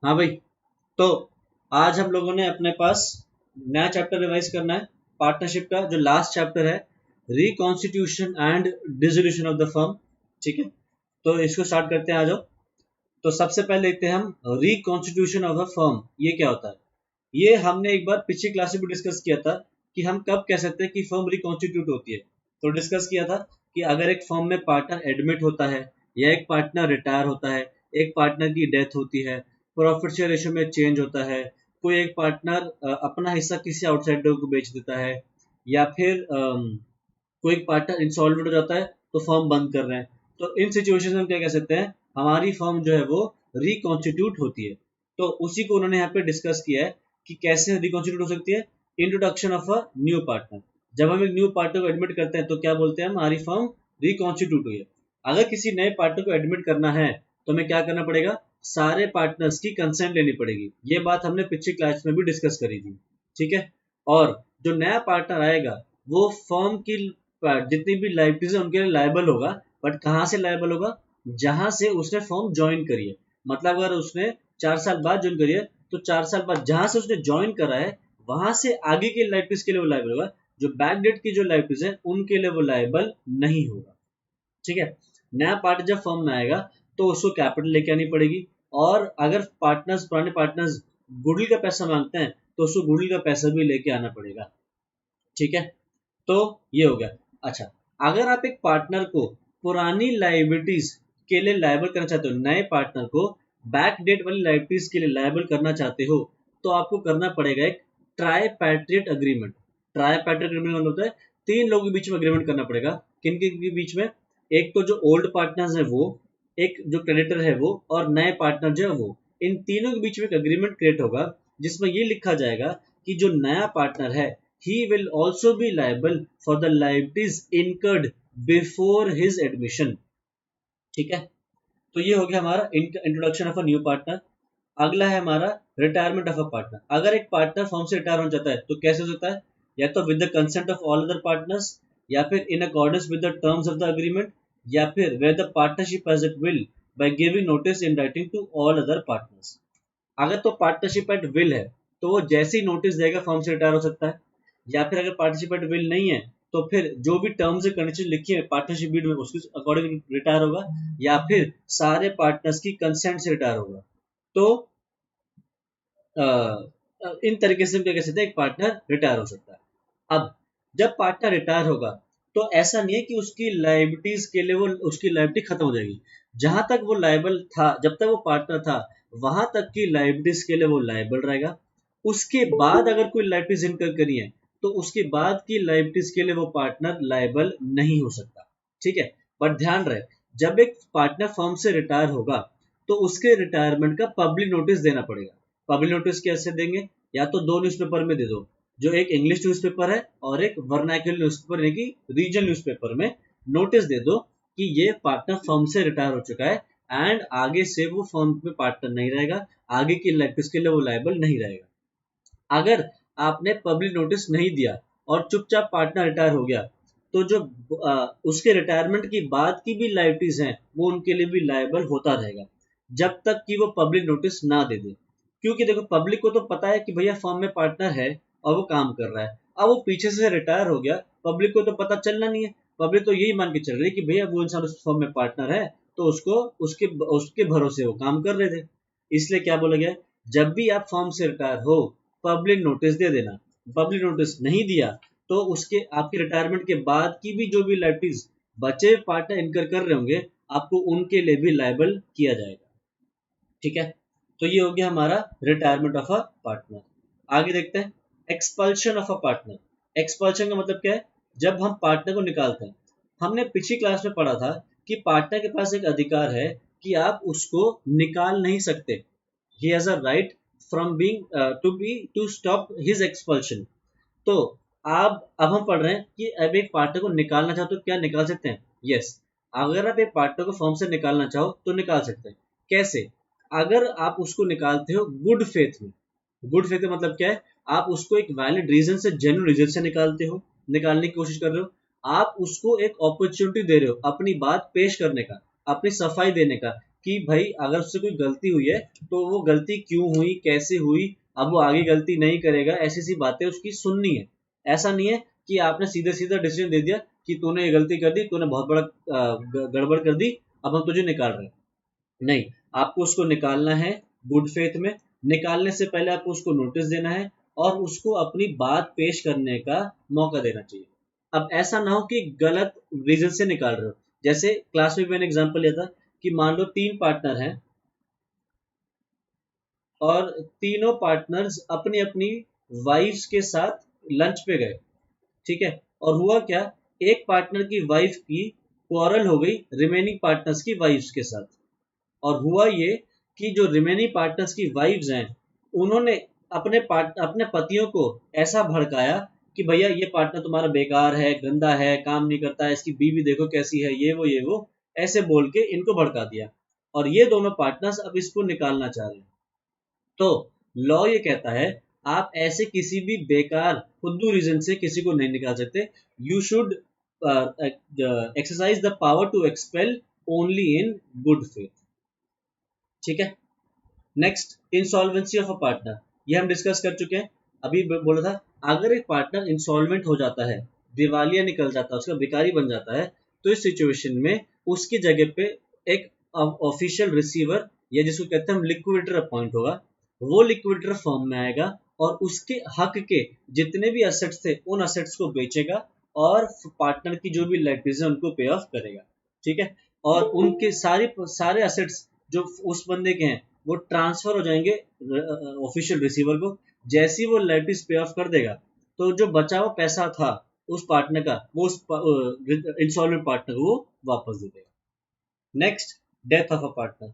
हाँ भाई, तो आज हम लोगों ने अपने पास नया चैप्टर रिवाइज करना है पार्टनरशिप का, जो लास्ट चैप्टर है, reconstitution and dissolution of the firm. ठीक है, तो इसको स्टार्ट करते हैं, आ जाओ। तो सबसे पहले देखते हैं हम रिकॉन्स्टिट्यूशन ऑफ अ फर्म, ये क्या होता है। ये हमने एक बार पिछली क्लास में भी डिस्कस किया था कि हम कब कह सकते हैं कि फर्म रिकॉन्स्टिट्यूट होती है। तो डिस्कस किया था कि अगर एक फर्म में पार्टनर एडमिट होता है, या एक पार्टनर रिटायर होता है, एक पार्टनर की डेथ होती है, प्रॉफिट शेयर रेशियो में चेंज होता है, कोई एक पार्टनर अपना हिस्सा किसी आउटसाइडर को बेच देता है, या फिर कोई पार्टनर इंसॉल्वेंट हो जाता है तो फर्म बंद कर रहे हैं, तो इन सिचुएशन में हम क्या कह सकते हैं, हमारी फर्म जो है वो रिकॉन्स्टिट्यूट होती है। तो उसी को उन्होंने यहाँ पे डिस्कस किया है कि कैसे रिकॉन्स्टिट्यूट हो सकती है। Introduction of a new partner, जब हम एक न्यू पार्टनर को एडमिट करते हैं तो क्या बोलते हैं, हमारी फर्म रिकॉन्स्टिट्यूट हुई है। अगर किसी नए पार्टनर को एडमिट करना है तो हमें क्या करना पड़ेगा, सारे पार्टनर्स की कंसेंट लेनी पड़ेगी। ये बात हमने पिछली क्लास में भी डिस्कस करी थी। ठीक है, और जो नया पार्टनर आएगा वो फर्म की जितनी भी लाइबिलिटीज है उनके लिए लायबल होगा। बट कहाँ से लायबल होगा, जहां से उसने फर्म ज्वाइन करी है। मतलब अगर उसने 4 साल बाद ज्वाइन करी है तो 4 साल बाद जहां से उसने ज्वाइन करा है वहां से आगे की लाइबिलिटीज के लिए वो लायबल होगा। जो बैक डेट की जो लाइबिलिटीज है उनके लिए वो लायबल नहीं होगा। ठीक है, नया पार्टनर जब फर्म में आएगा तो उसको कैपिटल लेके आनी पड़ेगी। और अगर पार्टनर्स, पुराने पार्टनर्स गुडविल का पैसा मांगते हैं तो उसको गुडविल का पैसा भी लेके आना पड़ेगा। ठीक है, तो ये हो गया। अच्छा, अगर आप एक पार्टनर को पुरानी लाइबिलिटीज के लिए लायबल करना चाहते हो, नए पार्टनर को बैक डेट वाली लाइबिलिटीज के लिए लायबल करना चाहते हो, तो आपको करना पड़ेगा एक ट्राईपैट्रिएट अग्रीमेंट। ट्राईपैट्रिएट अग्रीमेंट मतलब होता है 3 लोगों के बीच में अग्रीमेंट करना पड़ेगा। किन किन के बीच में, एक तो जो ओल्ड पार्टनर्स है वो, एक जो क्रेडिटर है वो, और नए पार्टनर जो है वो, इन तीनों के बीच में एक अग्रीमेंट क्रिएट होगा जिसमें ये लिखा जाएगा कि जो नया पार्टनर है he will also be liable for the liabilities incurred before his admission। ठीक है, तो ये हो गया हमारा introduction of a new partner. अगला है हमारा रिटायरमेंट ऑफ अ पार्टनर। अगर एक पार्टनर फर्म से रिटायर हो जाता है तो कैसे हो सकता है, या तो with the consent of all other partners, या फिर in accordance with the terms of the agreement, या फिर where the partnership has it will by giving notice in writing to all other partners. अगर तो पार्टनरशिप एट विल है तो वो जैसे ही नोटिस देगा फर्म से रिटायर हो सकता है। या फिर अगर पार्टनरशिप एट विल नहीं है तो फिर जो भी टर्म्स एंड कंडीशन लिखी है पार्टनरशिप डीड में उसके अकॉर्डिंग रिटायर होगा, या फिर सारे पार्टनर्स की कंसेंट से रिटायर होगा। तो इन तरीके से हम क्या कह सकते हैं, एक पार्टनर रिटायर हो सकता है। अब जब पार्टनर रिटायर होगा तो ऐसा नहीं है कि उसकी लाइबिलिटीज के लिए वो, उसकी लाइबिलिटी खत्म हो जाएगी। जहां तक वो लायबल था, जब तक वो पार्टनर था, वहां तक की लाइबिलिटीज के लिए वो लायबल रहेगा। उसके बाद अगर कोई लाइबिलिटीज इनकर करी है तो उसके बाद की लाइबिलिटीज के लिए वो पार्टनर लायबल नहीं हो सकता। ठीक है, पर ध्यान रहे, जब एक पार्टनर फर्म से रिटायर होगा तो उसके रिटायरमेंट का पब्लिक नोटिस देना पड़ेगा। पब्लिक नोटिस कैसे देंगे, या तो 2 न्यूज़पेपर में दे दो, जो एक इंग्लिश न्यूज़पेपर है और एक वर्नाक्युलर न्यूज़पेपर यानी कि रीजनल न्यूज़पेपर में नोटिस दे दो कि ये पार्टनर फर्म से रिटायर हो चुका है एंड आगे से वो फर्म में पार्टनर नहीं रहेगा, आगे की लाइबिलिटीज के लिए वो लायबल नहीं रहेगा। अगर आपने पब्लिक नोटिस नहीं दिया और चुपचाप पार्टनर रिटायर हो गया तो जो उसके रिटायरमेंट की बाद की भी लाइबिलिटीज हैं वो उनके लिए भी लायबल होता रहेगा, जब तक कि वो पब्लिक नोटिस ना दे दे। क्योंकि देखो, पब्लिक को तो पता है कि भैया फर्म में पार्टनर है और वो काम कर रहा है। अब वो पीछे से रिटायर हो गया, पब्लिक को तो पता चलना नहीं है। पब्लिक तो यही मान के चल रही है कि भैया वो इंसान उस फर्म में पार्टनर है, तो उसको उसके उसके भरोसे वो काम कर रहे थे। इसलिए क्या बोला गया, जब भी आप फर्म से रिटायर हो पब्लिक नोटिस दे देना। पब्लिक नोटिस नहीं दिया तो उसके आपके रिटायरमेंट के बाद की भी जो भी लाइबिलिटीज बचे पार्टनर इनकर कर रहे होंगे, आपको उनके लिए भी लायबल किया जाएगा। ठीक है, तो ये हो गया हमारा रिटायरमेंट ऑफ अ पार्टनर। आगे देखते हैं expulsion of a partner. Expulsion का मतलब क्या है, जब हम पार्टनर को निकालते हैं। हमने पिछली क्लास में पढ़ा था कि पार्टनर के पास एक अधिकार है कि आप उसको निकाल नहीं सकते। he has a right from being to stop his expulsion। तो आप अब हम पढ़ रहे हैं कि अब एक पार्टनर को निकालना चाहो तो क्या निकाल सकते हैं, यस। अगर आप एक पार्टनर को फर्म से निकालना चाहो तो निकाल सकते हैं। कैसे, अगर आप उसको निकालते हो गुड फेथ में। गुड फेथ का मतलब क्या है, आप उसको एक वैलिड रीजन से, जेन्युइन रीजन से निकालते हो, निकालने की कोशिश कर रहे हो। आप उसको एक अपॉर्चुनिटी दे रहे हो अपनी बात पेश करने का, अपनी सफाई देने का, कि भाई अगर उससे कोई गलती हुई है तो वो गलती क्यों हुई, कैसे हुई, अब वो आगे गलती नहीं करेगा, ऐसी सी बातें उसकी सुननी है। ऐसा नहीं है कि आपने सीधे सीधा डिसीजन दे दिया कि तूने ये गलती कर दी, तूने बहुत बड़ा गड़बड़ कर दी, अब हम तुझे निकाल रहे हैं। नहीं, आपको उसको निकालना है गुड फेथ में। निकालने से पहले आपको उसको नोटिस देना है और उसको अपनी बात पेश करने का मौका देना चाहिए। अब ऐसा ना हो कि गलत रीजन से निकाल रहे हो। जैसे क्लास में मैंने एग्जांपल लिया था कि मान लो 3 पार्टनर हैं और तीनों पार्टनर्स अपनी अपनी वाइफ्स के साथ लंच पे गए, ठीक है। और हुआ क्या, एक पार्टनर की वाइफ की क्वारल हो गई रिमेनिंग पार्टनर्स की वाइफ्स के साथ। और हुआ ये कि जो रिमेनिंग पार्टनर्स की वाइफ्स हैं उन्होंने अपने पतियों को ऐसा भड़काया कि भैया ये पार्टनर तुम्हारा बेकार है, गंदा है, काम नहीं करता है, इसकी बीवी देखो कैसी है, ये वो ऐसे बोल के इनको भड़का दिया। और ये दोनों पार्टनर्स अब इसको निकालना चाह रहे हैं। तो लॉ ये कहता है आप ऐसे किसी भी बेकार फुद्दू रीजन से किसी को नहीं निकाल सकते। You should exercise the power to expel only in good faith, ठीक है। Next, insolvency of a partner, ये हम डिस्कस कर चुके हैं। अभी बोला था अगर एक पार्टनर इंसॉल्वेंट हो जाता है, दिवालिया निकल जाता है, उसका भिखारी बन जाता है, तो इस सिचुएशन में उसकी जगह पे एक ऑफिशियल रिसीवर या जिसको कहते हैं हम लिक्विडेटर अपॉइंट होगा। वो लिक्विडेटर फॉर्म में आएगा और उसके हक के जितने भी असेट्स थे उन असेट्स को बेचेगा और पार्टनर की जो भी लाइबिलिटीज है उनको पे ऑफ करेगा, ठीक है। और उनके सारे असेट्स जो उस बंदे के हैं वो ट्रांसफर हो जाएंगे ऑफिशियल रिसीवर को। जैसे ही वो लाइबिलिटीज पे ऑफ कर देगा तो जो बचा हुआ पैसा था उस पार्टनर का वो उस इंसॉल्वेंट पार्टनर को वो वापस दे देगा। Next, death of a partner,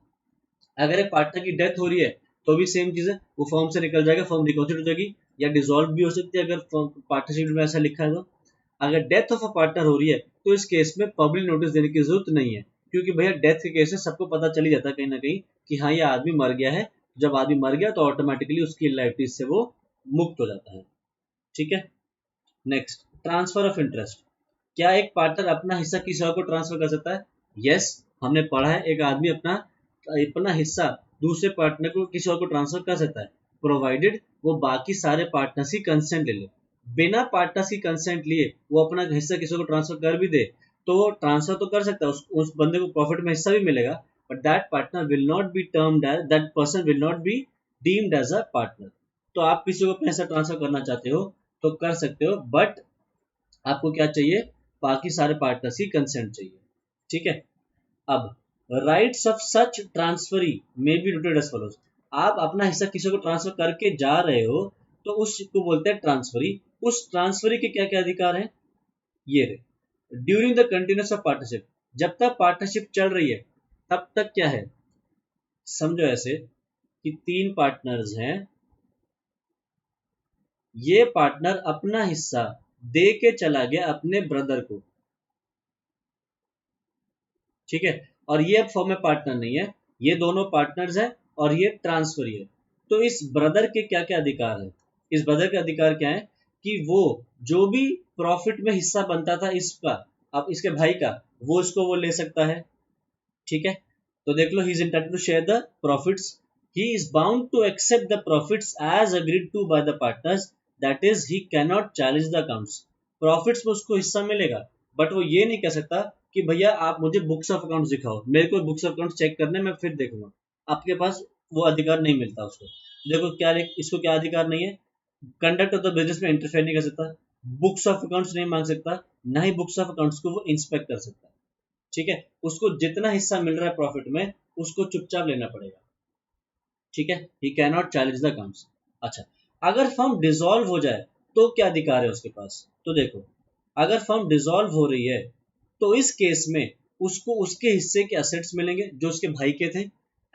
अगर एक पार्टनर की डेथ हो रही है तो भी सेम चीज है, वो फॉर्म से निकल जाएगा, फॉर्म रिकॉन्स्टिट्यूट हो जाएगी या डिसॉल्व भी हो सकती है अगर पार्टनरशिप में ऐसा लिखा है तो। अगर डेथ ऑफ अ पार्टनर हो रही है तो इस केस में पब्लिक नोटिस देने की जरूरत नहीं है, क्योंकि भैया डेथ के केस में सबको पता चल ही जाता है कहीं ना कहीं कि हाँ ये आदमी मर गया है। जब आदमी मर गया तो ऑटोमेटिकली उसकी लाइबिलिटीज से वो मुक्त हो जाता है, ठीक है। नेक्स्ट, ट्रांसफर ऑफ इंटरेस्ट, क्या एक पार्टनर अपना हिस्सा किसी और को ट्रांसफर कर सकता है? यस, हमने पढ़ा है एक आदमी अपना अपना हिस्सा दूसरे पार्टनर को किसी और को ट्रांसफर कर सकता है, प्रोवाइडेड वो बाकी सारे पार्टनर्स की कंसेंट ले ले। बिना पार्टनर्स की कंसेंट लिए वो अपना हिस्सा किसी को ट्रांसफर कर भी दे तो ट्रांसफर तो कर सकता है, उस बंदे को प्रॉफिट में हिस्सा भी मिलेगा, but that partner will not be termed as, that person will not be deemed as a partner. तो आप किसी को पैसा ट्रांसफर करना चाहते हो तो कर सकते हो, बट आपको क्या चाहिए, बाकी सारे पार्टनर्स की कंसेंट चाहिए, ठीक है। अब राइट्स ऑफ सच ट्रांसफरी में बी रोटेड एज फॉलोज, आप अपना हिस्सा किसी को ट्रांसफर करके जा रहे हो तो उसको बोलते हैं ट्रांसफरी। उस ट्रांसफरी के क्या क्या अधिकार हैं, ये रहे। During the continuous of partnership, जब तक पार्टनरशिप चल रही है तब तक क्या है, समझो ऐसे कि 3 पार्टनर्स हैं, ये पार्टनर अपना हिस्सा दे के चला गया अपने ब्रदर को, ठीक है। और ये अब फॉर्म में पार्टनर नहीं है, ये दोनों पार्टनर्स हैं और ये ट्रांसफरी है। तो इस ब्रदर के क्या क्या अधिकार है, इस ब्रदर के अधिकार क्या है कि वो जो भी प्रॉफिट में हिस्सा बनता था इसका, अब इसके भाई का, वो इसको वो ले सकता है, ठीक है। तो देख लो, he is entitled to share the profits, he is bound to accept the profits as agreed to by the partners, that is he can not challenge the accounts. Profits में उसको हिस्सा मिलेगा बट वो ये नहीं कह सकता कि भैया आप मुझे बुक्स ऑफ अकाउंट्स दिखाओ, मेरे को बुक्स ऑफ अकाउंट्स चेक करने मैं फिर देखूंगा। आपके पास वो अधिकार नहीं मिलता उसको। देखो क्या, इसको क्या अधिकार नहीं है, कंडक्ट ऑफ द बिजनेस में इंटरफेयर नहीं कर सकता, बुक्स ऑफ अकाउंट्स नहीं मांग सकता, ना ही बुक्स ऑफ अकाउंट्स को वो इंस्पेक्ट कर सकता, ठीक है। उसको जितना हिस्सा मिल रहा है प्रॉफिट में उसको चुपचाप लेना पड़ेगा, ठीक है। ही can not challenge the accounts. अच्छा, अगर फर्म डिसॉल्व हो जाए तो क्या अधिकार है उसके पास, तो देखो, अगर फर्म डिसॉल्व हो रही है तो इस केस में उसको उसके हिस्से के असेट्स मिलेंगे जो उसके भाई के थे,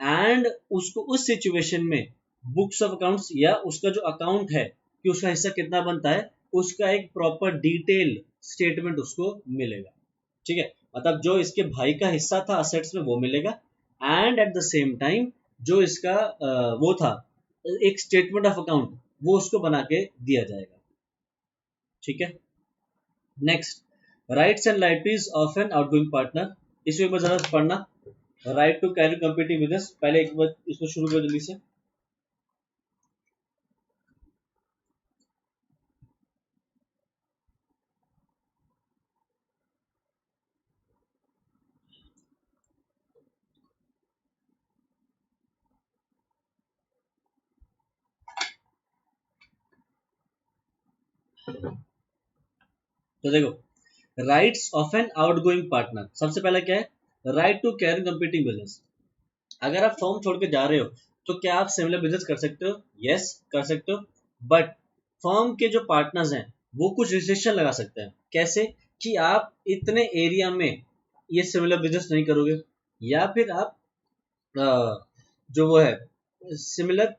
एंड उसको उस सिचुएशन में बुक्स ऑफ अकाउंट्स या उसका जो अकाउंट है कि उसका हिस्सा कितना बनता है उसका एक प्रॉपर डिटेल स्टेटमेंट उसको मिलेगा, ठीक है। मतलब जो इसके भाई का हिस्सा था असेट्स में वो मिलेगा, and at the same time जो इसका वो था एक स्टेटमेंट ऑफ अकाउंट वो उसको बना के दिया जाएगा, ठीक है। Next, rights and liabilities of an outgoing partner, इसमें एक बार जरा पढ़ना। Right to carry competing business, पहले एक बार इसको शुरू करो जल्दी से। तो देखो, rights of an outgoing partner, सबसे पहला क्या है, right to carry competing business. अगर आप फॉर्म छोड़ के जा रहे हो तो क्या आप सिमिलर बिजनेस कर सकते हो? यस, कर सकते हो। बट फॉर्म के जो पार्टनर्स हैं वो कुछ रिस्ट्रिक्शन लगा सकते हैं। कैसे? कि आप इतने एरिया में ये सिमिलर बिजनेस नहीं करोगे, या फिर आप जो वो है सिमिलर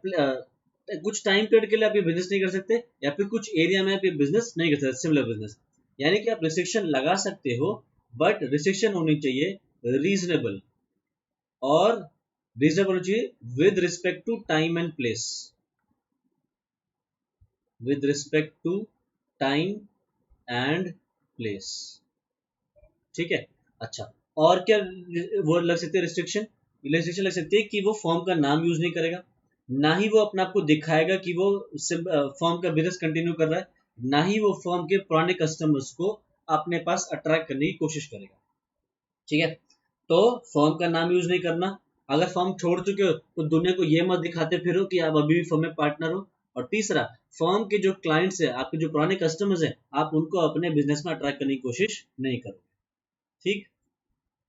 कुछ टाइम पीरियड के लिए आप ये बिजनेस नहीं कर सकते, या फिर कुछ एरिया में आप ये बिजनेस नहीं कर सकते सिमिलर बिजनेस। यानी कि आप रिस्ट्रिक्शन लगा सकते हो, बट रिस्ट्रिक्शन होनी चाहिए रीजनेबल, और रीजनेबल होनी चाहिए with respect to time and place, with respect to time and place. ठीक है, अच्छा। और क्या वो लग सकते हैं रिस्ट्रिक्शन? रिस्ट्रिक्शन लग सकती है कि वो फॉर्म का नाम यूज नहीं करेगा, ना ही वो अपने आप को दिखाएगा कि वो फॉर्म का बिजनेस कंटिन्यू कर रहा है, ना ही वो फॉर्म के पुराने कस्टमर्स को अपने पास अट्रैक्ट करने की कोशिश करेगा। ठीक है, तो फॉर्म का नाम यूज नहीं करना। अगर फॉर्म छोड़ चुके हो तो दुनिया को ये मत दिखाते फिरो कि आप अभी भी फॉर्म में पार्टनर हो। और तीसरा, फॉर्म के जो क्लाइंट्स है, आपके जो पुराने कस्टमर्स हैं, आप उनको अपने बिजनेस में अट्रैक्ट करने की कोशिश नहीं करो। ठीक।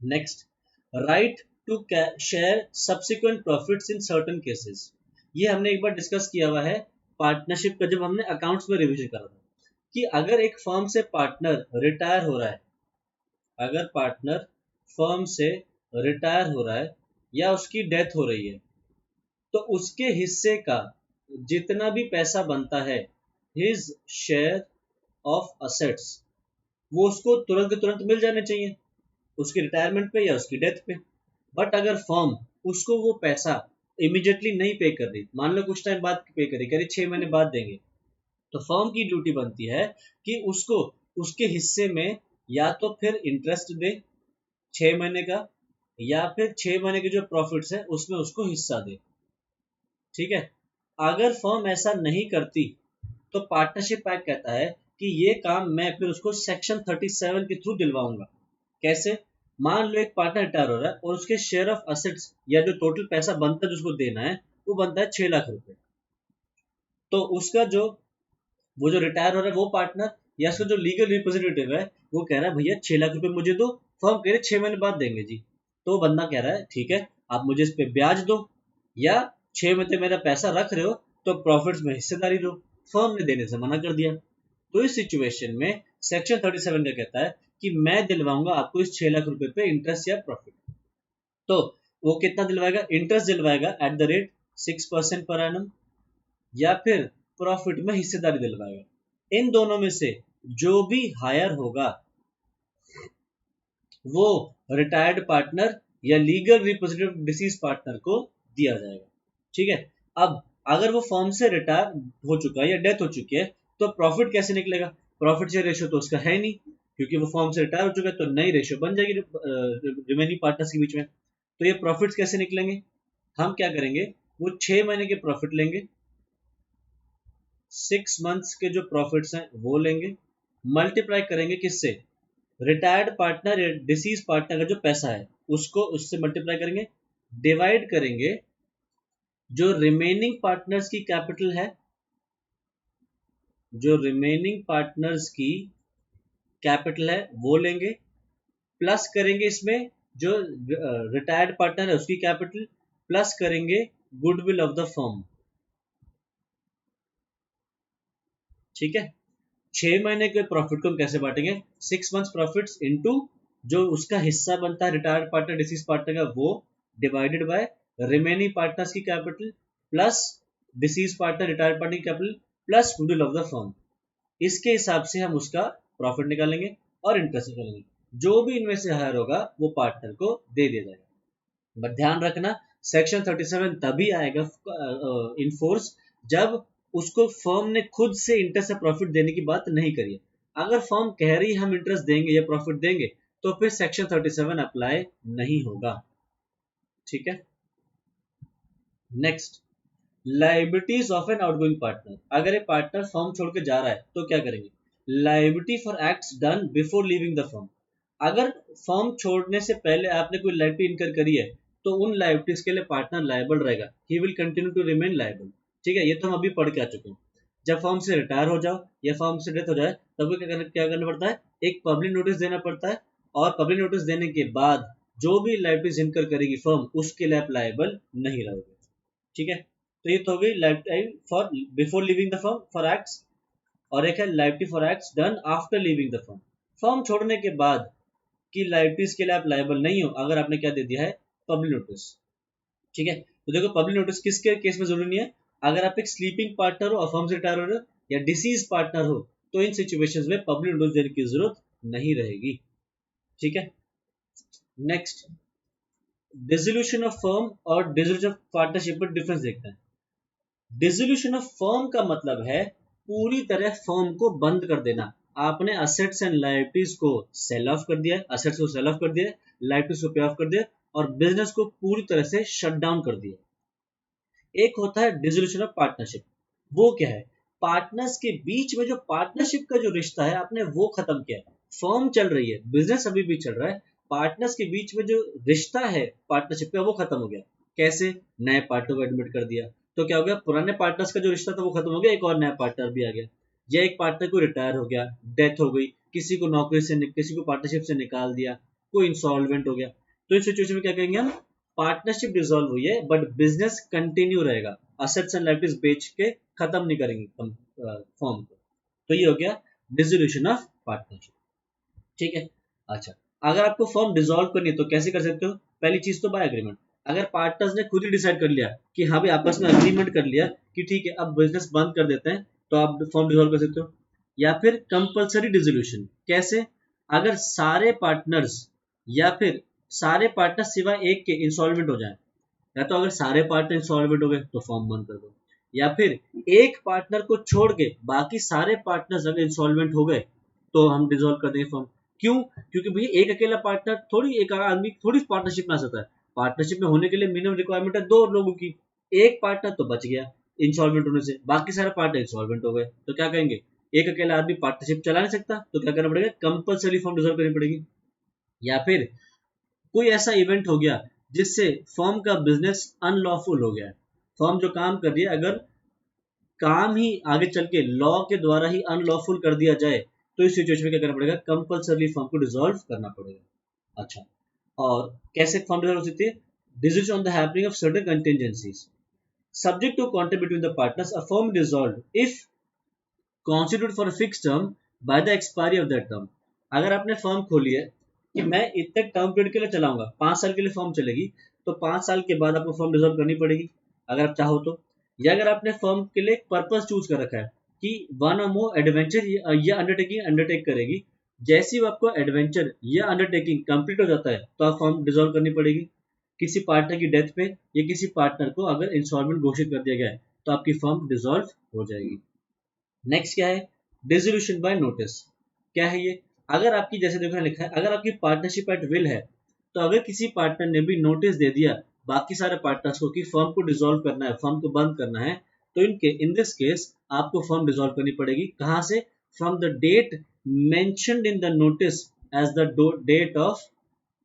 Next, right to share subsequent profits in certain cases. ये हमने एक बार डिस्कस किया हुआ है पार्टनरशिप का, जब हमने अकाउंट्स में रिवीजन करा था, कि अगर एक फर्म से पार्टनर रिटायर हो रहा है, अगर पार्टनर फर्म से रिटायर हो रहा है या उसकी डेथ हो रही है, तो उसके हिस्से का जितना भी पैसा बनता है, हिज शेयर ऑफ असेट्स, वो उसको तुरंत के तुरंत मिल जाने चाहिए, उसकी रिटायरमेंट पे या उसकी डेथ पे। बट अगर फर्म उसको वो पैसा इमीडिएटली नहीं पे कर रही, मान लो कुछ टाइम बाद पे करी, करीब 6 महीने बाद देंगे, तो फर्म की ड्यूटी बनती है कि उसको उसके हिस्से में या तो फिर इंटरेस्ट दे 6 महीने का, या फिर 6 महीने के जो प्रॉफिट्स है उसमें उसको हिस्सा दे। ठीक है, अगर फर्म ऐसा नहीं करती तो पार्टनरशिप एक्ट कहता है कि ये काम मैं फिर उसको सेक्शन 37 के थ्रू दिलवाऊंगा। कैसे? मान लो एक पार्टनर रिटायर हो रहा है और उसके शेयर ऑफ असेट्स या जो टोटल पैसा बनता है जिसको देना है, वो बनता है 6 लाख रुपए। तो उसका जो वो जो रिटायर हो रहा है वो पार्टनर, या उसका जो लीगल रिप्रेजेंटेटिव है, वो कह रहा है भैया 6 लाख रुपए मुझे दो, फर्म कह रहे 6 महीने बाद देंगे जी। तो वो बंदा कह रहा है ठीक है, आप मुझे इस पे ब्याज दो, या 6 महीने मेरा पैसा रख रहे हो तो प्रॉफिट्स में हिस्सेदारी दो। फर्म ने देने से मना कर दिया। तो इस सिचुएशन में सेक्शन 37 का कहता है कि मैं दिलवाऊंगा आपको इस 6 लाख रुपए पे इंटरेस्ट या प्रॉफिट। तो वो कितना दिलवाएगा? इंटरेस्ट दिलवाएगा at the rate 6% per annum, या फिर प्रॉफिट में हिस्सेदारी दिलवाएगा। इन दोनों में से जो भी हायर होगा वो रिटायर्ड पार्टनर या लीगल रिप्रेजेंटेटिव डिसीज पार्टनर को दिया जाएगा। ठीक है, अब अगर वो फर्म से रिटायर हो चुका है या डेथ हो चुकी है, तो प्रॉफिट कैसे निकलेगा? प्रॉफिट शेयर रेशियो तो उसका है नहीं, क्योंकि वो फर्म से रिटायर हो चुका है, तो नई रेशियो बन जाएगी रिमेनिंग पार्टनर्स के बीच में। तो ये प्रॉफिट्स कैसे निकलेंगे? हम क्या करेंगे, वो 6 महीने के प्रॉफिट लेंगे, 6 मंथ्स के जो प्रॉफिट्स हैं वो लेंगे, मल्टीप्लाई करेंगे किससे? रिटायर्ड पार्टनर या डिसीज पार्टनर का जो पैसा है उसको उससे मल्टीप्लाई करेंगे, डिवाइड करेंगे जो रिमेनिंग पार्टनर्स की कैपिटल है, जो रिमेनिंग पार्टनर्स की कैपिटल है वो लेंगे, प्लस करेंगे इसमें जो रिटायर्ड पार्टनर है उसकी कैपिटल, प्लस करेंगे गुडविल ऑफ द फर्म। ठीक है, 6 महीने के प्रॉफिट को हम कैसे बांटेंगे? 6 मंथ्स प्रॉफिट्स इनटू जो उसका हिस्सा बनता है रिटायर्ड पार्टनर डिसीज पार्टनर का वो, डिवाइडेड बाय रिमेनिंग पार्टनर्स की capital plus deceased partner retired partner की capital plus goodwill of the firm. इसके हिसाब से हम उसका प्रॉफिट निकालेंगे और इंटरेस्ट निकालेंगे। जो भी इनमें से हायर होगा वो पार्टनर को दे दिया जाएगा। बट ध्यान रखना, सेक्शन 37 तभी आएगा इन फोर्स जब उसको फर्म ने खुद से इंटरेस्ट या प्रॉफिट देने की बात नहीं करी है। अगर फर्म कह रही है हम इंटरेस्ट देंगे या प्रॉफिट देंगे, तो फिर सेक्शन 37 अप्लाई नहीं होगा। ठीक है। Next, liabilities of an outgoing partner. अगर एक पार्टनर फर्म छोड़ के जा रहा है तो क्या करेंगे? Liability for acts done before leaving the firm. अगर फर्म छोड़ने से पहले आपने कोई लायबिलिटी इनकर करी है तो उन लायबिलिटीज के लिए पार्टनर लायबल रहेगा, he will continue to remain liable. ठीक है, ये तो हम अभी पढ़ के आ चुके हैं। जब फर्म से रिटायर हो जाओ या फर्म से डेथ हो जाए तब क्या करना पड़ता है? एक पब्लिक नोटिस देना पड़ता है, और पब्लिक नोटिस देने के बाद जो भी लायबिलिटीज इनकर करेगी फर्म उसके लिए आप लायबल नहीं रहोगे। ठीक है, तो ये तो हो गई liability for before living the firm for acts, और एक है liability for acts done after living the firm. Firm छोड़ने के बाद की लाइबिलिटीज के लिए आप लायबल नहीं हो अगर आपने क्या दे दिया है? Public notice. ठीक है, तो देखो पब्लिक नोटिस किसके केस में जरूरी नहीं है? अगर आप एक स्लीपिंग पार्टनर हो और फर्म से रिटायर हो रहे हो या डिसीज पार्टनर हो तो इन सिचुएशंस में पब्लिक नोटिस देने की जरूरत नहीं रहेगी। ठीक है। नेक्स्ट, डिसोल्यूशन ऑफ फर्म और डिसोल्यूशन ऑफ पार्टनरशिप में डिफरेंस देखते हैं। डिसोल्यूशन ऑफ फर्म का मतलब है पूरी तरह फर्म को बंद कर देना। आपने असेट्स एंड लायबिलिटीज को सेल ऑफ कर दिया, असेट्स को सेल ऑफ कर दिया, लायबिलिटीज को पे ऑफ कर दिया और बिजनेस को पूरी तरह से शट डाउन कर दिया। एक होता है डिसोल्यूशन ऑफ पार्टनरशिप। वो क्या है? पार्टनर्स के बीच में जो पार्टनरशिप का जो रिश्ता है आपने वो खत्म किया। फर्म चल रही है, बिजनेस अभी भी चल रहा है, पार्टनर्स के बीच में जो रिश्ता है पार्टनरशिप का वो खत्म हो गया। कैसे? नए पार्टनर को एडमिट कर दिया तो क्या हो गया? पुराने पार्टनर्स का जो रिश्ता था वो खत्म हो गया, एक और नया पार्टनर भी आ गया। या एक पार्टनर को रिटायर हो गया, डेथ हो गई, किसी को नौकरी से किसी को पार्टनरशिप से निकाल दिया, कोई इंसॉल्वेंट हो गया, तो इस सिचुएशन में क्या कहेंगे हम? पार्टनरशिप डिसॉल्व हुई है बट बिजनेस कंटिन्यू रहेगा, असेट्स एंड लायबिलिटीज बेच के खत्म नहीं करेंगे फर्म को। तो ये हो गया डिसोल्यूशन ऑफ पार्टनरशिप। ठीक है। अच्छा, अगर आपको फर्म डिसॉल्व करनी है तो कैसे कर सकते हो? पहली चीज तो बाय एग्रीमेंट। अगर पार्टनर्स ने खुद ही डिसाइड कर लिया कि हाँ भाई आपस में अग्रीमेंट कर लिया कि ठीक है अब बिजनेस बंद कर देते हैं तो आप फर्म डिसॉल्व कर सकते हो। या फिर कंपलसरी डिसोल्यूशन। कैसे? अगर सारे पार्टनर्स या फिर सारे पार्टनर सिवाय एक के इंसॉल्वेंट हो जाए, या तो अगर सारे पार्टनर इंसॉल्वेंट हो गए तो फर्म बंद कर दो, या फिर एक पार्टनर को छोड़ के बाकी सारे पार्टनर्स अगर इंसॉल्वेंट हो गए तो हम डिसॉल्व कर देंगे फर्म। क्यों? क्योंकि भैया एक अकेला पार्टनर थोड़ी, एक आदमी थोड़ी पार्टनरशिप में आ सकता है। पार्टनरशिप में होने के लिए मिनिमम रिक्वायरमेंट है 2 लोगों की। एक पार्टनर तो बच गया इंसॉल्वेंट होने से, बाकी सारे पार्टनर इंसॉल्वेंट हो गए तो क्या कहेंगे? एक अकेला आदमी पार्टनरशिप चला नहीं सकता तो क्या करना पड़ेगा? कंपलसरी फर्म डिसॉल्व करनी पड़ेगी। या फिर कोई ऐसा इवेंट हो गया जिससे फर्म का बिजनेस अनलॉफुल हो गया। फर्म जो काम कर रही है अगर काम ही आगे चल के लॉ के द्वारा ही अनलॉफुल कर दिया जाए तो इस सिचुएशन में क्या करना पड़ेगा? कंपलसरी फर्म को डिसॉल्व करना पड़ेगा। अच्छा, और कैसे फर्म डिसॉल्व हो सकती है? Decision on the happening of certain contingencies subject to contract between the partners, a firm dissolve if constitute for a fixed term by the expiry of that term. अगर आपने फर्म खोली है कि मैं इतने टर्म पीरियड के लिए चलाऊंगा, 5 साल के लिए फर्म चलेगी, तो 5 साल के बाद आपको फर्म डिसॉल्व करनी पड़ेगी अगर आप चाहो तो। या अगर आपने फर्म के लिए एक पर्पस चूज कर रखा है कि वन और मोर एडवेंचर या अंडरटेकिंग अंडरटेक करेगी, जैसी वो आपको एडवेंचर या अंडरटेकिंग कंप्लीट हो जाता है तो आप फर्म डिसॉल्व करनी पड़ेगी। किसी पार्टनर की डेथ पे या किसी पार्टनर को अगर इंसॉल्वेंट घोषित कर दिया गया है तो आपकी फर्म डिसॉल्व हो जाएगी। नेक्स्ट क्या है? Dissolution by notice. क्या है ये? अगर आपकी, जैसे देखो लिखा है, अगर आपकी पार्टनरशिप एट विल है तो अगर किसी पार्टनर ने भी नोटिस दे दिया बाकी सारे पार्टनर्स को कि फर्म को डिसॉल्व करना है, फर्म को बंद करना है, तो इन दिस केस आपको फर्म डिसॉल्व करनी पड़ेगी। कहां से? From the date mentioned in the notice as the date of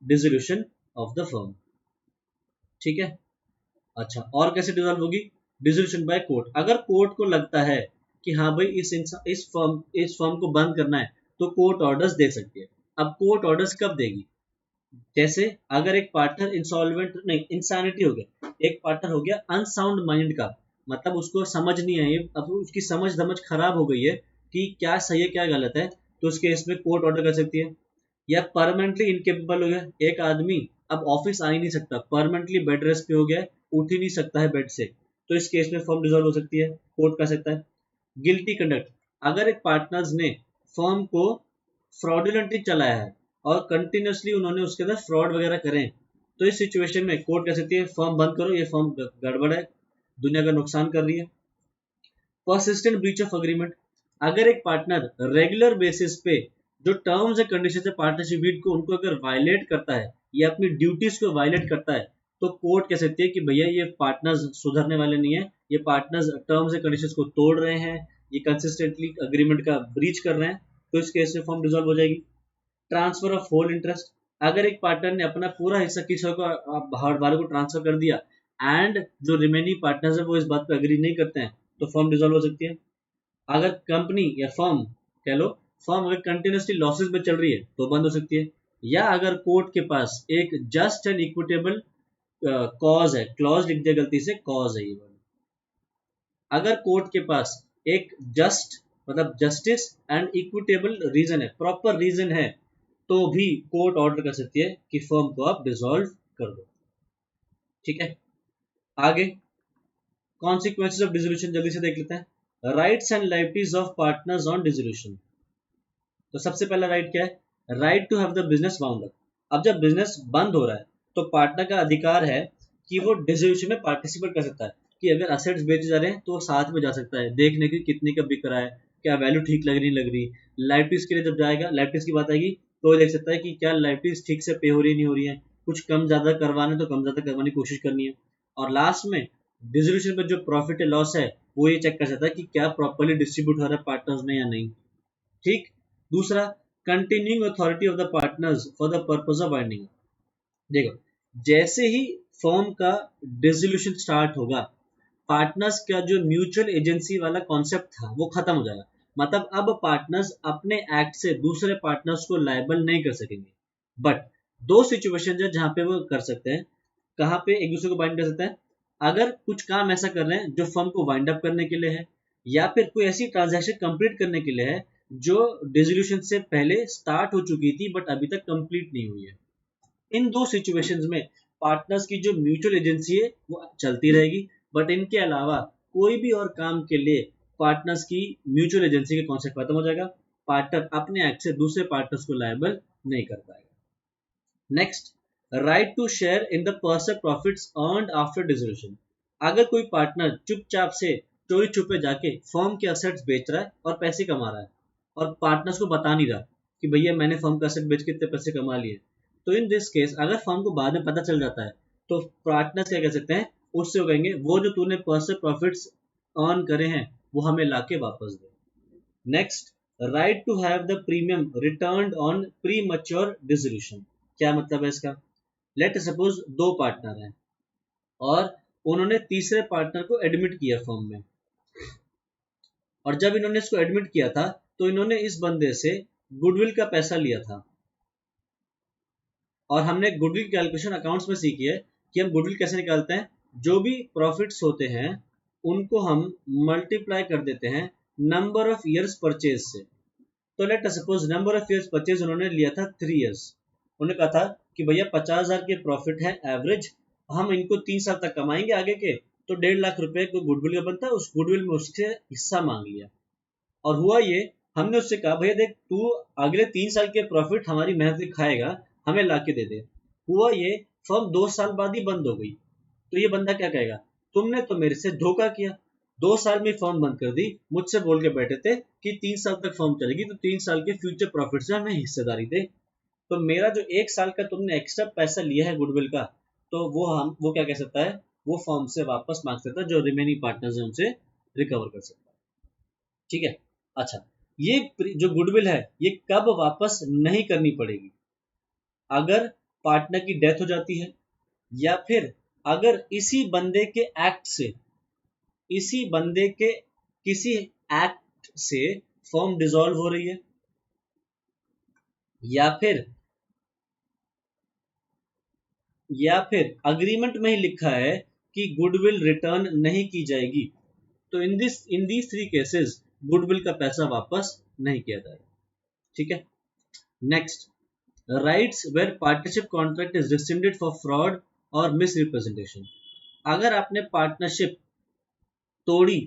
dissolution of the firm. ठीक है। अच्छा, और कैसे डिसॉल्व होगी? Dissolution by court. अगर कोर्ट को लगता है कि हाँ भाई इस फर्म को बंद करना है तो कोर्ट ऑर्डर्स दे सकती है। अब कोर्ट ऑर्डर्स कब देगी? जैसे अगर एक पार्टनर इंसॉल्वेंट नहीं, इंसैनिटी हो गया, एक पार्टनर हो गया अनसाउंड माइंड का, मतलब उसको समझ नहीं आई, अब उसकी समझ धमझ खराब हो गई है कि क्या सही है क्या गलत है, तो उस केस में कोर्ट ऑर्डर कर सकती है। या परमानेंटली इनकेपेबल हो गया, एक आदमी अब ऑफिस आ ही नहीं सकता, परमानेंटली बेड रेस्ट पे हो गया, उठ ही नहीं सकता है बेड से, तो इस केस में फर्म डिसॉल्व हो सकती है, कोर्ट कर सकता है। Guilty conduct. अगर एक पार्टनर्स ने फर्म को फ्रॉडुलेंटली चलाया है और कंटिन्यूसली उन्होंने उसके अंदर फ्रॉड वगैरह करें तो इस सिचुएशन में कोर्ट कह सकती है फर्म बंद करो, ये फर्म गड़बड़ है, दुनिया का नुकसान कर रही है। Persistent breach of agreement. अगर एक पार्टनर रेगुलर बेसिस पे जो टर्म्स एंड कंडीशंस है पार्टनरशिप डीड को उनको अगर वायलेट करता है या अपनी ड्यूटीज को वायलेट करता है तो कोर्ट कह सकती है कि भैया ये पार्टनर्स सुधरने वाले नहीं है, ये पार्टनर्स टर्म्स एंड कंडीशंस को तोड़ रहे हैं, ये कंसिस्टेंटली अग्रीमेंट का ब्रीच कर रहे हैं, तो इस केस में फर्म डिसॉल्व हो जाएगी। ट्रांसफर ऑफ होल इंटरेस्ट, अगर एक पार्टनर ने अपना पूरा हिस्सा किसी को बाहर वाले को ट्रांसफर कर दिया एंड जो रिमेनिंग पार्टनर्स है वो इस बात पे एग्री नहीं करते हैं, तो फर्म डिसॉल्व हो सकती है। अगर कंपनी या फर्म कह लो, फर्म अगर कंटिन्यूसली लॉसेस में चल रही है तो बंद हो सकती है। या अगर कोर्ट के पास एक जस्ट एंड इक्विटेबल कॉज है, क्लॉज लिख दिया गलती से, कॉज है ये वाला, अगर कोर्ट के पास एक जस्ट मतलब जस्टिस एंड इक्विटेबल रीजन है, प्रॉपर रीजन है, तो भी कोर्ट ऑर्डर कर सकती है कि फर्म को आप डिसॉल्व कर दो। ठीक है, आगे कॉन्सिक्वेंसेस ऑफ डिसोल्यूशन जल्दी से देख लेते हैं। Rights and liabilities of partners on dissolution. तो सबसे पहला राइट क्या है? Right to have the business wound up. अब जब बिजनेस बंद हो रहा है तो पार्टनर का अधिकार है कि वो डिसोल्यूशन में पार्टिसिपेट कर सकता है, कि अगर असेट्स बेचे जा रहे हैं तो वो साथ में जा सकता है, देखने की कितने का बिक रहा है, क्या वैल्यू ठीक लग रही। लायबिलिटीज के लिए जब जाएगा, लायबिलिटीज की बात आएगी तो वो देख सकता है कि क्या लायबिलिटीज ठीक से पे हो रही नहीं हो रही है, कुछ कम ज्यादा करवाने तो कम ज्यादा करवाने की कोशिश करनी है। और लास्ट में डिसोल्यूशन पर जो प्रॉफिट है लॉस है वो ये चेक कर सकता है कि क्या प्रॉपर्ली डिस्ट्रीब्यूट हो रहा है पार्टनर्स में या नहीं। ठीक। दूसरा, continuing authority of the partners for the purpose of binding. देखो, जैसे ही फर्म का डिसोल्यूशन स्टार्ट होगा, पार्टनर्स का जो म्यूचुअल एजेंसी वाला कॉन्सेप्ट था वो खत्म हो जाएगा। मतलब अब पार्टनर्स अपने एक्ट से दूसरे पार्टनर्स को लायबल नहीं कर सकेंगे। बट दो सिचुएशन है जहां पे वो कर सकते हैं। कहां पे एक दूसरे को बाइंड कर सकते हैं? अगर कुछ काम ऐसा कर रहे हैं जो फर्म को वाइंड अप करने के लिए है, या फिर कोई ऐसी ट्रांजैक्शन कंप्लीट करने के लिए है जो डिसोल्यूशन से पहले स्टार्ट हो चुकी थी बट अभी तक कंप्लीट नहीं हुई है। इन दो सिचुएशंस में पार्टनर्स की जो म्यूचुअल एजेंसी है वो चलती रहेगी, बट इनके अलावा कोई भी और काम के लिए पार्टनर्स की म्यूचुअल एजेंसी का कॉन्सेप्ट खत्म हो जाएगा। पार्टनर अपने एक्ट से दूसरे पार्टनर्स को लायबल नहीं कर पाएगा। Next, right to share in the person profits earned after dissolution. अगर कोई पार्टनर चुपचाप से चोरी छुपे जाके फर्म के असेट्स बेच रहा है और पैसे कमा रहा है और पार्टनर्स को बता नहीं रहा कि भैया मैंने फर्म का असेट बेच के इतने पैसे कमा लिए, तो इन दिस केस अगर फर्म को बाद में पता चल जाता है तो पार्टनर्स क्या कह सकते हैं? उससे वो कहेंगे वो जो तूने पर्सन प्रॉफिट्स अर्न करे हैं वो हमें लाके वापस दे। Next, right to have the premium returned on premature dissolution. क्या मतलब है इसका? लेट सपोज दो पार्टनर हैं और उन्होंने तीसरे पार्टनर को एडमिट किया फर्म में, और जब इन्होंने इसको एडमिट किया था तो इन्होंने इस बंदे से गुडविल का पैसा लिया था। और हमने गुडविल कैलकुलेशन अकाउंट्स में सीखी है कि हम गुडविल कैसे निकालते हैं। जो भी प्रॉफिट्स होते हैं उनको हम मल्टीप्लाई कर देते हैं नंबर ऑफ ईयर्स परचेज से। तो let suppose number of years purchase उन्होंने लिया था 3 इयर्स। उन्होंने कहा था कि भैया 50,000 के प्रॉफिट है एवरेज, हम इनको 3 साल तक कमाएंगे आगे के, तो 1.5 लाख रुपए को गुडविल का बनता है, उस गुडविल में उससे हिस्सा मांग लिया। और हुआ ये, हमने उससे कहा भैया देख तू अगले 3 साल के प्रॉफिट हमारी मेहनत खाएगा, हमें ला के दे दे। हुआ ये, फर्म 2 साल बाद ही बंद हो गई। तो ये बंदा क्या कहेगा? तुमने तो मेरे से धोखा किया, 2 साल में फर्म बंद कर दी, मुझसे बोल के बैठे थे कि 3 साल तक फर्म चलेगी तो 3 साल के फ्यूचर प्रॉफिट से हमें हिस्सेदारी दे। तो मेरा जो 1 साल का तुमने एक्स्ट्रा पैसा लिया है गुडविल का, तो वो क्या कह सकता है? वो फर्म से वापस मांग सकता है, जो रिमेनिंग पार्टनर्स है उनसे रिकवर कर सकता है। ठीक है। अच्छा, ये जो गुडविल है ये कब वापस नहीं करनी पड़ेगी? अगर पार्टनर की डेथ हो जाती है, या फिर अगर इसी बंदे के एक्ट से, इसी बंदे के किसी एक्ट से फर्म डिसॉल्व हो रही है, या फिर अग्रीमेंट में ही लिखा है कि गुडविल रिटर्न नहीं की जाएगी। तो इन दीज 3 केसेस गुडविल का पैसा वापस नहीं किया जाएगा। ठीक है। Next, rights where partnership contract is rescinded for fraud और मिसरिप्रेजेंटेशन। अगर आपने पार्टनरशिप तोड़ी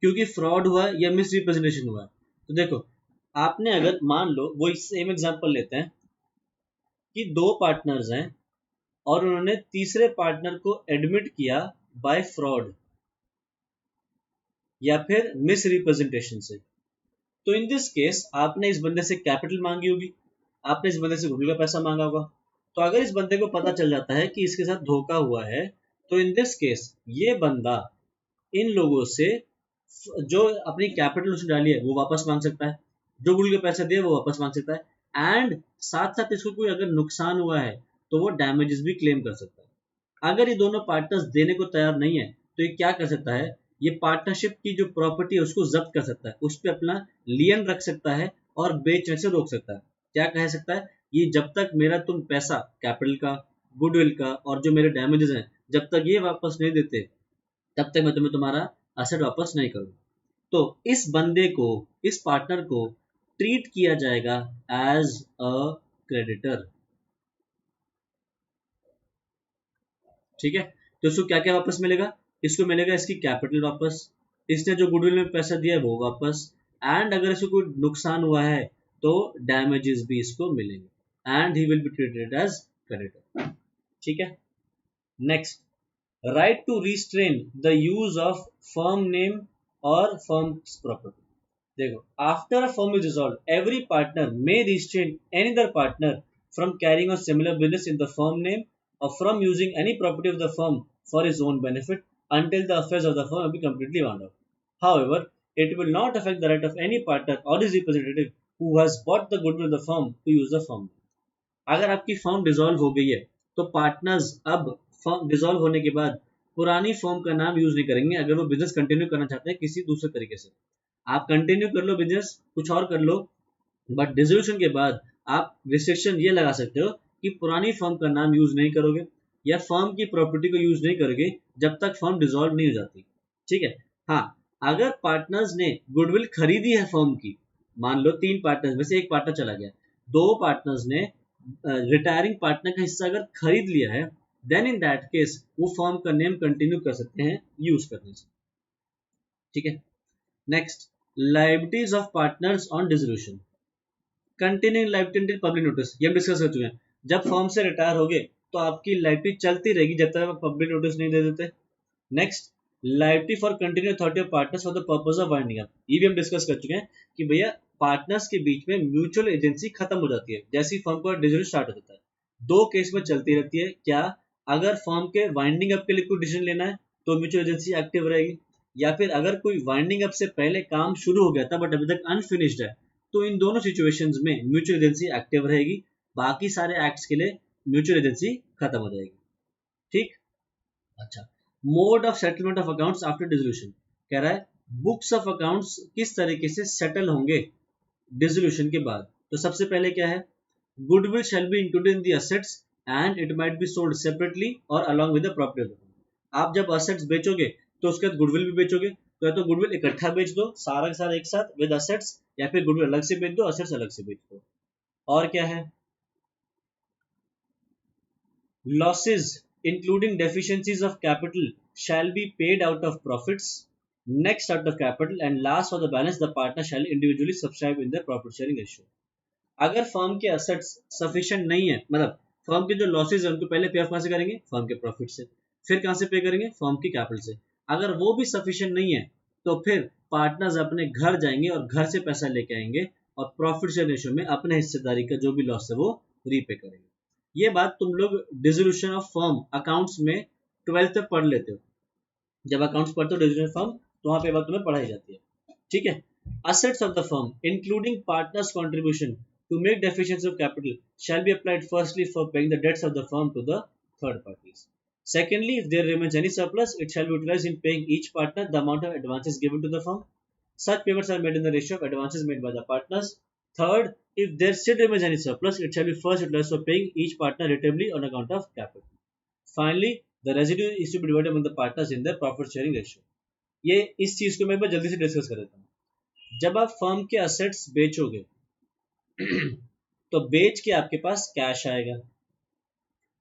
क्योंकि फ्रॉड हुआ या मिसरिप्रेजेंटेशन हुआ, तो देखो आपने अगर मान लो, वो सेम एग्जांपल लेते हैं कि 2 पार्टनर्स हैं और उन्होंने तीसरे पार्टनर को एडमिट किया बाय फ्रॉड या फिर मिसरिप्रेजेंटेशन से। तो इन दिस केस आपने इस बंदे से कैपिटल मांगी होगी, आपने इस बंदे से गुडविल का पैसा मांगा होगा, तो अगर इस बंदे को पता चल जाता है कि इसके साथ धोखा हुआ है, तो इन दिस केस ये बंदा इन लोगों से जो अपनी कैपिटल उसने डाली है वो वापस मांग सकता है, जो गुड के पैसे दिए वो वापस मांग सकता है, एंड साथ साथ इसको कोई अगर नुकसान हुआ है तो वो डैमेजेस भी क्लेम कर सकता है। अगर ये दोनों पार्टनर्स देने को तैयार नहीं है तो ये क्या कर सकता है, ये पार्टनरशिप की जो प्रॉपर्टी है उसको जब्त कर सकता है, उस पर अपना लियन रख सकता है और बेचने से रोक सकता है। क्या कह सकता है, ये जब तक मेरा तुम पैसा कैपिटल का, गुडविल का और जो मेरे डैमेजेस हैं जब तक ये वापस नहीं देते तब तक मैं तुम्हें तुम्हारा असेट वापस नहीं करूंगा। तो इस बंदे को, इस पार्टनर को ट्रीट किया जाएगा एज अ क्रेडिटर। ठीक है, तो इसको क्या क्या वापस मिलेगा, इसको मिलेगा इसकी कैपिटल वापस, इसने जो गुडविल में पैसा दिया है वो वापस, एंड अगर इसको कोई नुकसान हुआ है तो डैमेजेस भी इसको मिलेंगे and he will be treated as creditor. ठीक है, next, right to restrain the use of firm name और फर्म्स प्रॉपर्टी। देखो, after a firm is dissolved every partner may restrain any other partner from carrying on similar business in the firm name or from using any property of the firm for his own benefit until the affairs of the firm have been completely wound up. However, it will not affect the right of any partner or his representative who has bought the goodwill of the firm to use the firm. अगर आपकी firm dissolve हो गई है तो partners अब firm dissolve होने के बाद पुरानी फर्म का नाम यूज नहीं करेंगे अगर वो बिजनेस कंटिन्यू करना चाहते हैं किसी दूसरे तरीके से। आप कंटिन्यू कर लो बिजनेस, कुछ और कर लो, बट डिसोल्यूशन के बाद आप रिस्ट्रिक्शन ये लगा सकते हो कि पुरानी फर्म का नाम यूज नहीं करोगे या फर्म की प्रॉपर्टी को यूज नहीं करोगे जब तक फर्म डिसॉल्व नहीं हो जाती। ठीक है, हाँ, अगर पार्टनर्स ने गुडविल खरीदी है फर्म की, मान लो 3 पार्टनर्स में से एक पार्टनर चला गया, 2 पार्टनर्स ने रिटायरिंग पार्टनर का हिस्सा अगर खरीद लिया है, देन इन दैट केस वो फर्म का नेम कंटिन्यू कर सकते हैं यूज करने से। ठीक है, next, liabilities of partners on dissolution. Continuing liability public notice, ये हम डिस्कस कर चुके हैं। जब फर्म से रिटायर हो गए तो आपकी लायबिलिटी चलती रहेगी जब तक आप पब्लिक नोटिस नहीं दे देते। Next, liability for continue authority of partners for the purpose of winding up, ये भी हम डिस्कस कर चुके हैं कि भैया पार्टनर्स के बीच में म्यूचुअल एजेंसी खत्म हो जाती है जैसी फर्म का डिसीजन स्टार्ट हो जाता है। 2 केस में चलती रहती है, क्या, अगर फर्म के वाइंडिंग अप के लिए कोई डिसीजन लेना है तो म्यूचुअल एजेंसी एक्टिव रहेगी, या फिर अगर कोई वाइंडिंग अप से पहले काम शुरू हो गया था बट अभी तक अनफिनिश्ड है तो इन दोनों सिचुएशंस में म्यूचुअल एजेंसी एक्टिव रहेगी, बाकी सारे एक्ट्स के लिए म्यूचुअल एजेंसी खत्म हो जाएगी। ठीक, अच्छा, mode of settlement of accounts after dissolution, कह रहा है बुक्स ऑफ अकाउंट्स किस तरीके से सेटल होंगे डिसोल्यूशन के बाद। तो सबसे पहले क्या है, goodwill shall be included in the assets and it might be sold separately or along with the property of the firm. आप जब असेट्स बेचोगे तो उसके बाद गुडविल भी बेचोगे, तो या तो गुडविल इकट्ठा बेच दो सारा के सारा एक साथ विद असेट्स, या फिर गुडविल अलग से बेच दो, असेट्स अलग से बेच दो। और क्या है, losses including deficiencies of capital shall be paid out of profits, next out of capital, and last for the balance the partner shall individually subscribe in the profit sharing ratio. अगर firm के assets sufficient नहीं है, मतलब firm के जो losses है उनको पहले पे ऑफ कहां से करेंगे, फर्म के प्रॉफिट से, फिर कहां से पे करेंगे, फर्म की कैपिटल से। अगर वो भी सफिशिएंट नहीं है तो फिर पार्टनर्स अपने घर जाएंगे और घर से पैसा लेके आएंगे और प्रॉफिट शेयर रेशियो में अपने हिस्सेदारी का जो भी लॉस है वो रीपे करेंगे। ये बात तुम लोग डिसोल्यूशन ऑफ फर्म अकाउंट्स में 12th तक पढ़ लेते हो, जब अकाउंट्स पढ़ते हो डिसोल्यूशन फर्म तो वहां पे बात तुम्हें पढ़ाई जाती है। ठीक है, assets of the firm including partners contribution to make deficiency of capital shall be applied firstly for paying the debts of the firm to the third parties. Secondly, if there remains any surplus, it shall be utilized in paying each partner the amount of advances given to the firm. Such payments are made in the ratio of advances made by the partners. Third, if there still remains any surplus, it shall be first utilized for paying each partner relatively on account of capital. Finally, the residue is to be divided among the partners in the profit sharing ratio. ये इस चीज को मैं जल्दी से discuss कर देता हूँ। जब आप फर्म के असेट्स बेचोगे तो बेच के आपके पास कैश आएगा,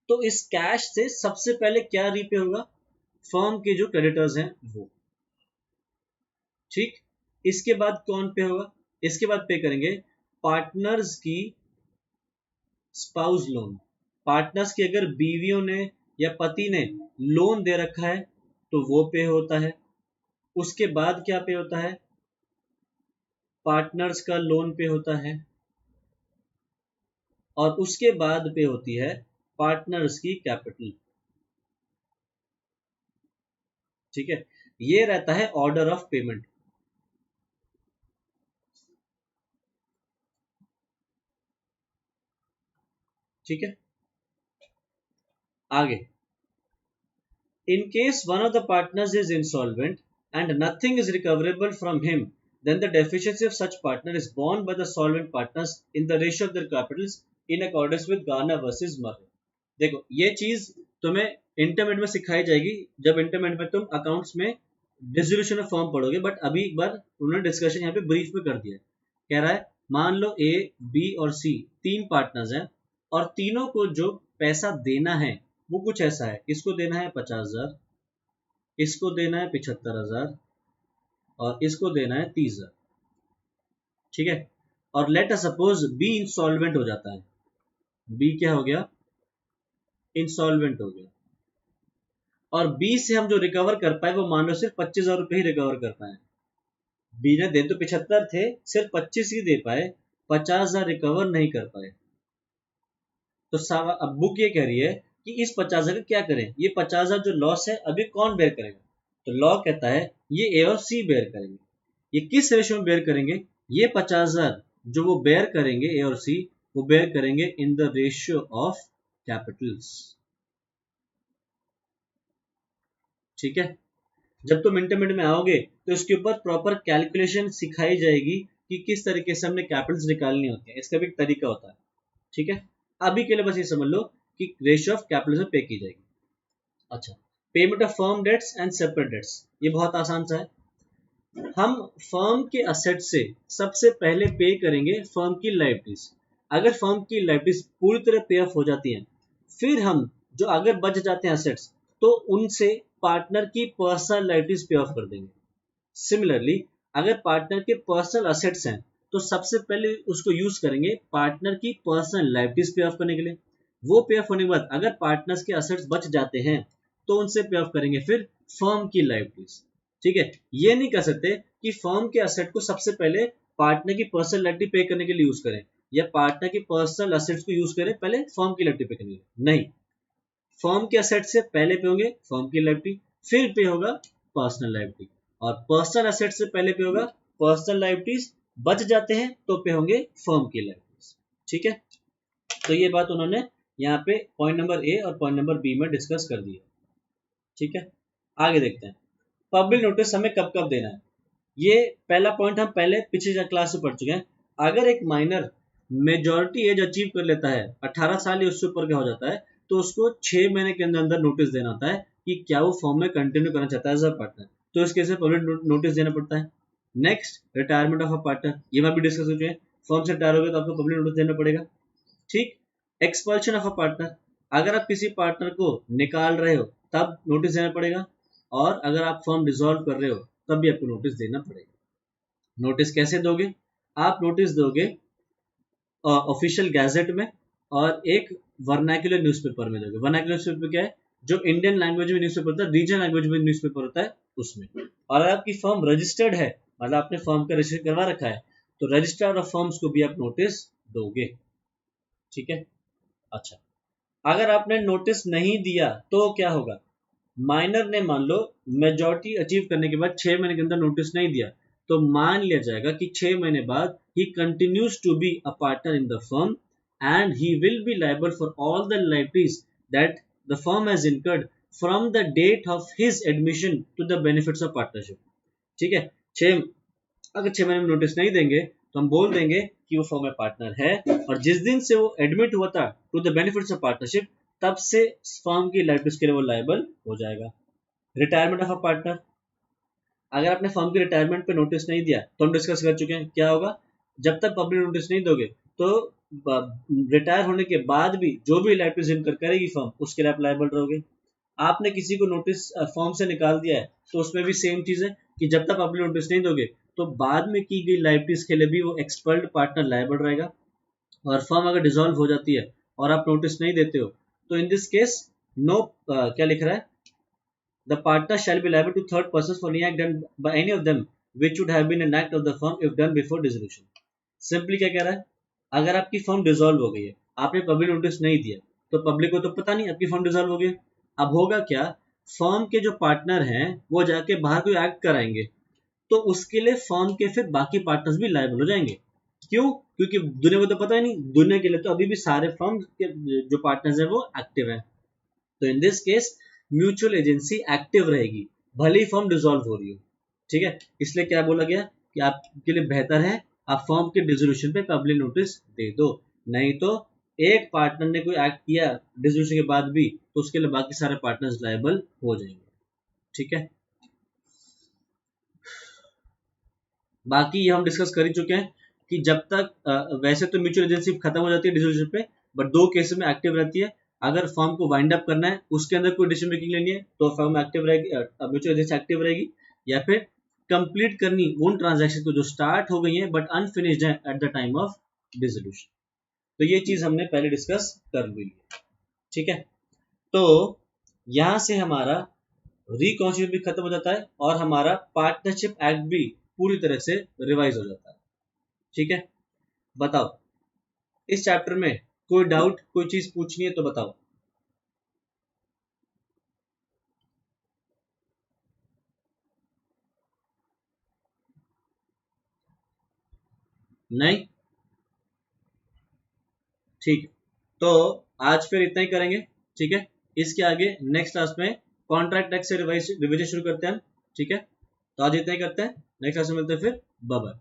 तो इस कैश से सबसे पहले क्या रीपे होगा, फर्म के जो क्रेडिटर्स हैं वो। ठीक, इसके बाद कौन पे होगा, इसके बाद पे करेंगे पार्टनर्स की स्पाउस लोन। पार्टनर्स की अगर बीवियों ने या पति ने लोन दे रखा है तो वो पे होता है। उसके बाद क्या पे होता है, पार्टनर्स का लोन पे होता है, और उसके बाद पे होती है पार्टनर्स की कैपिटल। ठीक है, ये रहता है ऑर्डर ऑफ पेमेंट। ठीक है, आगे, in case one of the partners is insolvent and nothing is recoverable from him, then the deficiency of such partner is borne by the solvent partners in the ratio of their capitals in accordance with Garner versus Murray। देखो, ये चीज तुम्हें intermediate में सिखाई जाएगी जब intermediate में तुम अकाउंट्स में डिसोल्यूशन ऑफ फर्म पढ़ोगे, बट अभी एक बार उन्होंने डिस्कशन यहाँ पे ब्रीफ में कर दिया है। कह रहा है, मान लो ए, बी और सी तीन पार्टनर्स हैं और तीनों को जो पैसा देना है वो कुछ ऐसा है, इसको देना है 50,000, इसको देना है 75,000 और इसको देना है 30,000। ठीक है, और let us suppose B insolvent हो जाता है। बी क्या हो गया? इंसॉल्वेंट हो गया। और बी से हम जो रिकवर कर पाए वो मान लो सिर्फ 25,000 रुपए ही रिकवर कर पाए। बी ने दे तो 75 थे, सिर्फ 25 ही दे पाए, 50,000 रिकवर नहीं कर पाए। तो अब बुक ये कह रही है कि इस 50,000 का क्या करें? ये 50,000 जो लॉस है अभी कौन बेयर करेगा? तो लॉ कहता है ये ए और सी बेयर करेंगे। ये किस रेशियो में बेयर करेंगे? ये 50,000 जो वो बेयर करेंगे ए और सी, वो बेयर करेंगे in the ratio of Capitals. ठीक है, जब तुम इंटरमीडिएट में आओगे तो इसके ऊपर प्रॉपर कैलकुलेशन सिखाई जाएगी कि किस तरीके से हमने कैपिटल्स निकालनी होती है, इसका भी एक तरीका होता है। ठीक है, अभी के लिए बस ये समझ लो कि रेशियो ऑफ कैपिटल में पे की जाएगी। अच्छा, payment of firm debts and separate debts, ये बहुत आसान सा है। हम फर्म के असेट से सबसे पहले पे करेंगे फर्म की लायबिलिटीज। अगर फर्म की लायबिलिटीज पूरी तरह पे ऑफ हो जाती हैं, फिर हम जो अगर बच जाते हैं असेट्स तो उनसे पार्टनर की पर्सनल लायबिलिटीज पे ऑफ कर देंगे। सिमिलरली अगर पार्टनर के पर्सनल असेट्स हैं तो सबसे पहले उसको यूज करेंगे पार्टनर की पर्सनल लायबिलिटीज पे ऑफ करने के लिए। वो पे ऑफ होने के बाद अगर पार्टनर्स के असेट्स बच जाते हैं तो उनसे पे ऑफ करेंगे फिर फर्म की लायबिलिटीज। ठीक है, ये नहीं कर सकते कि फर्म के असेट को सबसे पहले पार्टनर की पर्सनल लायबिलिटी पे करने के लिए यूज करें या पार्टनर की पर्सनल असेट्स को यूज करें पहले फर्म की लायबिलिटी पे करने के लिए। नहीं, फर्म के असेट से पहले पे होंगे फर्म की लायबिलिटी, फिर पे होगा पर्सनल लायबिलिटी, और पर्सनल असेट से पहले पे होगा पर्सनल लायबिलिटीज, बच जाते हैं तो पे होंगे फर्म की लायबिलिटीज। ठीक है, तो ये बात उन्होंने यहाँ पे पॉइंट नंबर ए और पॉइंट नंबर बी में डिस्कस कर दिया। ठीक है, आगे देखते हैं पब्लिक नोटिस हमें कब कब देना है। ये पहला पॉइंट हम पहले पिछले क्लास में पढ़ चुके हैं। अगर एक माइनर मेजॉरिटी एज अचीव कर लेता है, 18 साल या उससे ऊपर का हो जाता है, तो उसको 6 महीने के अंदर अंदर नोटिस देना होता है कि क्या वो फॉर्म में कंटिन्यू करना चाहता है एज अ पार्टनर। तो इस केस में पब्लिक नोटिस देना पड़ता है। Next, retirement of a partner, ये मैं भी डिस्कस कर चुके हैं। फॉर्म से रिटायर हो गए तो आपको पब्लिक नोटिस देना पड़ेगा। ठीक, एक्सपल्शन ऑफ अ पार्टनर, अगर आप किसी पार्टनर को निकाल रहे हो तब नोटिस देना पड़ेगा, और अगर आप फॉर्म डिसॉल्व कर रहे हो तब भी आपको नोटिस देना पड़ेगा। नोटिस कैसे दोगे? आप नोटिस दोगे ऑफिशियल गैजेट में और एक वर्नाक्युलर न्यूज़पेपर में दोगे। वर्नाक्युलर न्यूज़पेपर क्या है? जो इंडियन लैंग्वेज में न्यूज़पेपर होता है, रीजनल लैंग्वेज में न्यूज़पेपर होता है उसमें। और अगर आपकी फर्म रजिस्टर्ड है, मतलब आपने फर्म का रजिस्टर करवा रखा है, तो रजिस्ट्रार ऑफ फर्म्स को भी आप नोटिस दोगे। ठीक है, अच्छा, अगर आपने नोटिस नहीं दिया तो क्या होगा? माइनर ने मान लो मेजॉरिटी अचीव करने के बाद 6 महीने के अंदर नोटिस नहीं दिया, तो मान लिया जाएगा कि 6 महीने बाद ही continues to be a partner in the firm and he will be liable for all the liabilities that the firm has incurred from the date of his admission to the benefits of partnership. ठीक है, अगर 6 महीने में notice नहीं देंगे तो हम बोल देंगे कि वो फर्म में पार्टनर है, और जिस दिन से वो एडमिट हुआ था to the benefits of partnership तब से फर्म की लायबिलिटीज के लिए वो लायबल हो जाएगा। रिटायरमेंट ऑफ अ पार्टनर, अगर आपने फर्म की रिटायरमेंट पे नोटिस नहीं दिया तो हम डिस्कस कर चुके हैं क्या होगा। जब तक पब्लिक नोटिस नहीं दोगे तो रिटायर होने के बाद भी जो भी लायबिलिटीज इनकर करेगी फर्म उसके लिए आप लायबल रहोगे। आपने किसी को नोटिस फर्म से निकाल दिया है तो उसमें भी सेम चीज है कि जब तक पब्लिक नोटिस नहीं दोगे तो बाद में की गई लायबिलिटीज के लिए भी वो एक्सपर्ड पार्टनर लायबल रहेगा। और फर्म अगर डिसॉल्व हो जाती है और आप नोटिस नहीं देते हो तो इन दिस केस नो, क्या लिख रहा है? The partner shall be liable to third persons for any act done by any of them which would have been an act of the firm if done before dissolution. Simply क्या कह रहा है? अगर आपकी फर्म डिसॉल्व हो गई है, आपने पब्लिक नोटिस नहीं दिया, तो पब्लिक को तो पता नहीं आपकी फर्म डिसॉल्व हो गई। अब होगा क्या, फर्म के जो पार्टनर हैं वो जाके बाहर कोई एक्ट कराएंगे, तो उसके लिए फर्म के फिर बाकी पार्टनर्स भी लायबल हो जाएंगे। क्यों? क्योंकि दुनिया को तो पता ही नहीं, दुनिया के लिए तो अभी भी सारे फर्म के जो पार्टनर्स हैं वो एक्टिव हैं। तो in this case mutual agency active रहेगी भले ही फर्म डिसॉल्व हो रही हो। ठीक है, इसलिए क्या बोला गया कि आपके लिए बेहतर है आप फर्म के डिसोल्यूशन पे पब्लिक नोटिस दे दो, नहीं तो एक पार्टनर ने कोई एक्ट किया डिसोल्यूशन के बाद भी तो उसके लिए बाकी सारे पार्टनर्स लायबल हो जाएंगे। ठीक है, बाकी ये हम डिस्कस कर ही चुके हैं कि जब तक वैसे तो म्यूचुअल एजेंसी खत्म हो जाती है डिसोल्यूशन पे, बट दो केसेस में एक्टिव रहती है। अगर फर्म को वाइंड अप करना है, उसके अंदर कोई डिसीजन मेकिंग लेनी है, तो फर्म एक्टिव रहेगी, म्यूचुअल एजेंसी एक्टिव रहेगी, या फिर कंप्लीट करनी उन ट्रांजैक्शन को जो स्टार्ट हो गई हैं बट अनफिनिश्ड है at the time of dissolution. तो ये चीज हमने पहले डिस्कस कर ली। ठीक है, तो यहां से हमारा रिकॉन्स्टिट्यूशन भी खत्म हो जाता है और हमारा पार्टनरशिप एक्ट भी पूरी तरह से रिवाइज हो जाता है। ठीक है, बताओ इस चैप्टर में कोई डाउट, कोई चीज पूछनी है तो बताओ। नहीं? ठीक है, तो आज फिर इतना ही करेंगे। ठीक है, इसके आगे नेक्स्ट क्लास में कॉन्ट्रैक्ट एक्ट से रिविजन शुरू करते हैं। ठीक है, तो आज इतना ही करते हैं, नेक्स्ट क्लास में मिलते हैं फिर। Bye bye.